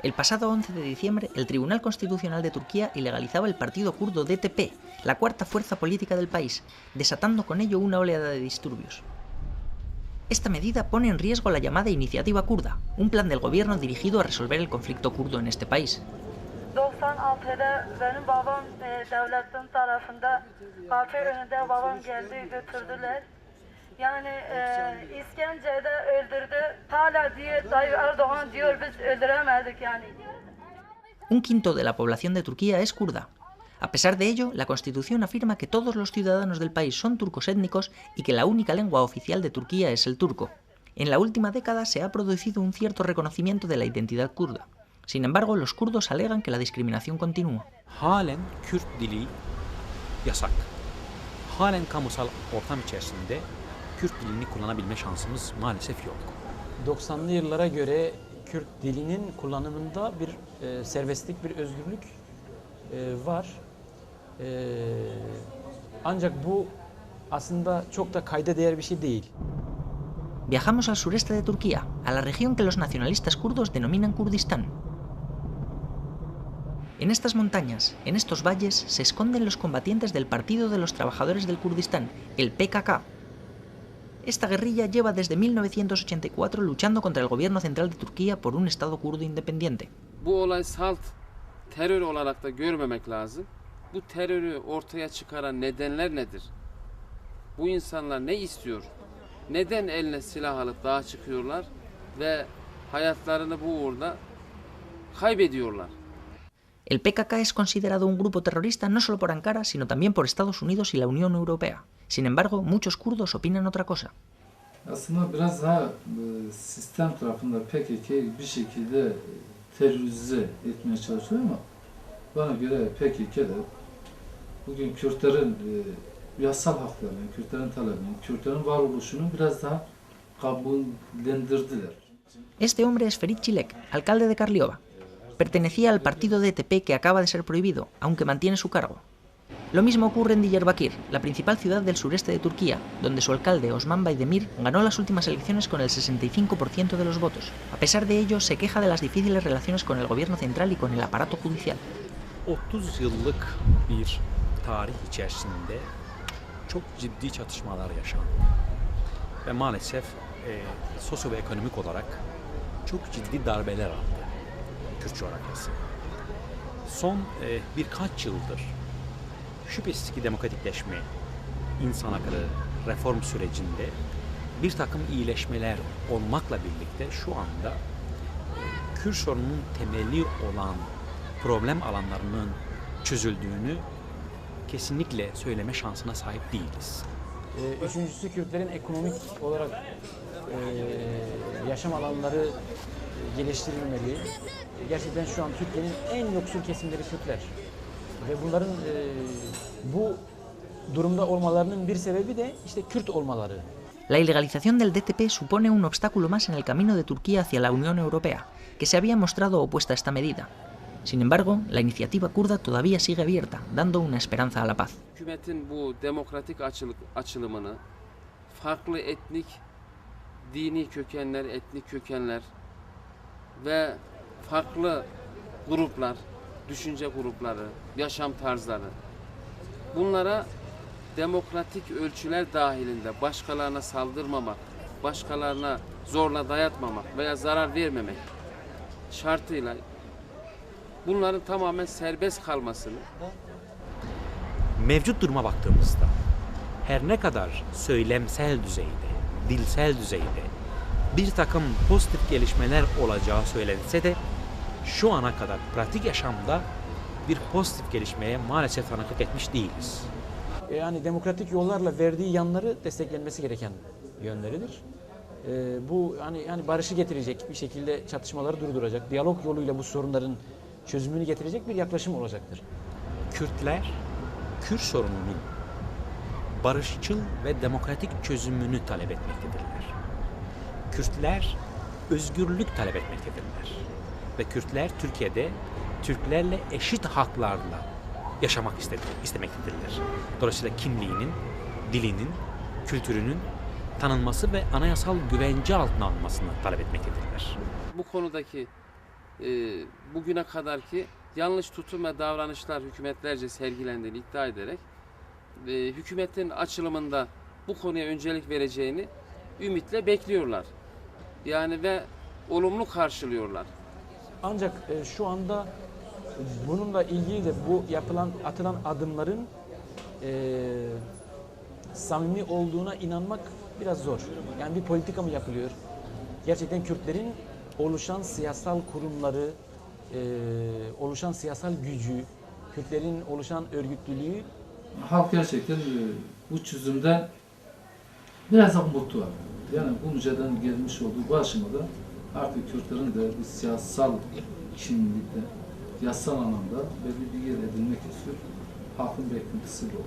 El pasado 11 de diciembre, el Tribunal Constitucional de Turquía ilegalizaba el partido kurdo DTP, la cuarta fuerza política del país, desatando con ello una oleada de disturbios. Esta medida pone en riesgo la llamada Iniciativa Kurda, un plan del gobierno dirigido a resolver el conflicto kurdo en este país. 96'da benim babam devletin tarafında kafe önünde babam geldi götürdüler. Yani İskence'de öldürdü. Hala diyor Tayyip Erdoğan diyor biz öldüremedik yani. Un quinto de la población de Turquía es kurda. A pesar de ello, la Constitución afirma que todos los ciudadanos del país son turcos étnicos y que la única lengua oficial de Turquía es el turco. En la última década se ha producido un cierto reconocimiento de la identidad kurda. Sin embargo, los kurdos alegan que la discriminación continúa. Halen Kürt dili yasak. Halen kamusal ortam içerisinde Kürt dilini kullanabilme şansımız maalesef yok. 90'lı yıllara göre Kürt dilinin kullanımında bir serbestlik, bir özgürlük var. Ancak bu aslında çok da kayda değer bir şey değil. Viajamos al sureste de Turquía, a la región que los nacionalistas kurdos denominan Kurdistán. En estas montañas, en estos valles, se esconden los combatientes del Partido de los Trabajadores del Kurdistán, el PKK. Esta guerrilla lleva desde 1984 luchando contra el gobierno central de Turquía por un Estado kurdo independiente. Bu olay salt terör olarak da görmemek lazım. Bu terörü ortaya çıkaran nedenler nedir? Bu insanlar ne istiyor? Neden eline silah alıp dağa çıkıyorlar ve hayatlarını bu uğurda kaybediyorlar? El PKK es considerado un grupo terrorista no solo por Ankara, sino también por Estados Unidos y la Unión Europea. Sin embargo, muchos kurdos opinan otra cosa. Aslında biraz daha sistem tarafında PKK'yi bir şekilde terörize etmeye çalışıyor ama bana göre PKK'de bugün Kürtlerin yasal haklarını, Kürtlerin talebini, Kürtlerin varoluşunu biraz daha kabullendirdiler. Este hombre es Ferit Çilek, alcalde de Karliova. Pertenecía al partido DTP que acaba de ser prohibido, aunque mantiene su cargo. Lo mismo ocurre en Diyarbakir, la principal ciudad del sureste de Turquía, donde su alcalde Osman Baydemir ganó las últimas elecciones con el 65% de los votos. A pesar de ello, se queja de las difíciles relaciones con el gobierno central y con el aparato judicial. 30 yıllık bir tarih içerisinde çok ciddi çatışmalar yaşandı. Ve maalesef sosyo ve ekonomik olarak çok ciddi darbeler aldı Kürt coğrafyası. Son birkaç yıldır şüphesiz ki demokratikleşme, insan hakları, reform sürecinde bir takım iyileşmeler olmakla birlikte şu anda Kürt sorununun temeli olan problem alanlarının çözüldüğünü kesinlikle söyleme şansına sahip değiliz. Üçüncüsü Kürtlerin ekonomik olarak yaşam alanları geliştirilmeli. Gerçekten şu an Türkiye'nin en yoksul kesimleri Kürtler. Ve bunların bu durumda olmalarının bir sebebi de işte Kürt olmaları. La ilegalización del DTP supone un obstáculo más en el camino de Turquía hacia la Unión Europea, que se había mostrado opuesta a esta medida. Sin embargo, la iniciativa kurda todavía sigue abierta, dando una esperanza a la paz. Hükümetin bu demokratik açılımını farklı etnik, dini kökenler, etnik kökenler ve farklı gruplar, düşünce grupları, yaşam tarzları bunlara demokratik ölçüler dahilinde başkalarına saldırmamak, başkalarına zorla dayatmamak veya zarar vermemek şartıyla bunların tamamen serbest kalmasını. Mevcut duruma baktığımızda her ne kadar söylemsel düzeyde, dilsel düzeyde bir takım pozitif gelişmeler olacağı söylense de şu ana kadar pratik yaşamda bir pozitif gelişmeye maalesef tanıklık etmiş değiliz. Yani demokratik yollarla verdiği yanları desteklenmesi gereken yönleridir. Bu hani barışı getirecek, bir şekilde çatışmaları durduracak, diyalog yoluyla bu sorunların çözümünü getirecek bir yaklaşım olacaktır. Kürtler, Kürt sorununun barışçıl ve demokratik çözümünü talep etmektedirler. Kürtler özgürlük talep etmektedirler. Ve Kürtler Türkiye'de Türklerle eşit haklarla yaşamak istemektedirler. Dolayısıyla kimliğinin, dilinin, kültürünün tanınması ve anayasal güvence altına alınmasını talep etmektedirler. Bu konudaki bugüne kadarki yanlış tutum ve davranışlar hükümetlerce sergilendiğini iddia ederek hükümetin açılımında bu konuya öncelik vereceğini ümitle bekliyorlar. Yani ve olumlu karşılıyorlar. Ancak şu anda bununla ilgili de bu atılan adımların samimi olduğuna inanmak biraz zor. Yani bir politika mı yapılıyor? Gerçekten Kürtlerin oluşan siyasal kurumları, oluşan siyasal gücü, Kürtlerin oluşan örgütlülüğü. Halk gerçekten bu çözümden biraz da umutlu var. Yani bu mücadelenin gelmiş olduğu bu aşamada artık Kürtlerin de bir siyasal kimlikte, yasal anlamda belli bir yer edinmek istiyor. Halkın beklentisi bu.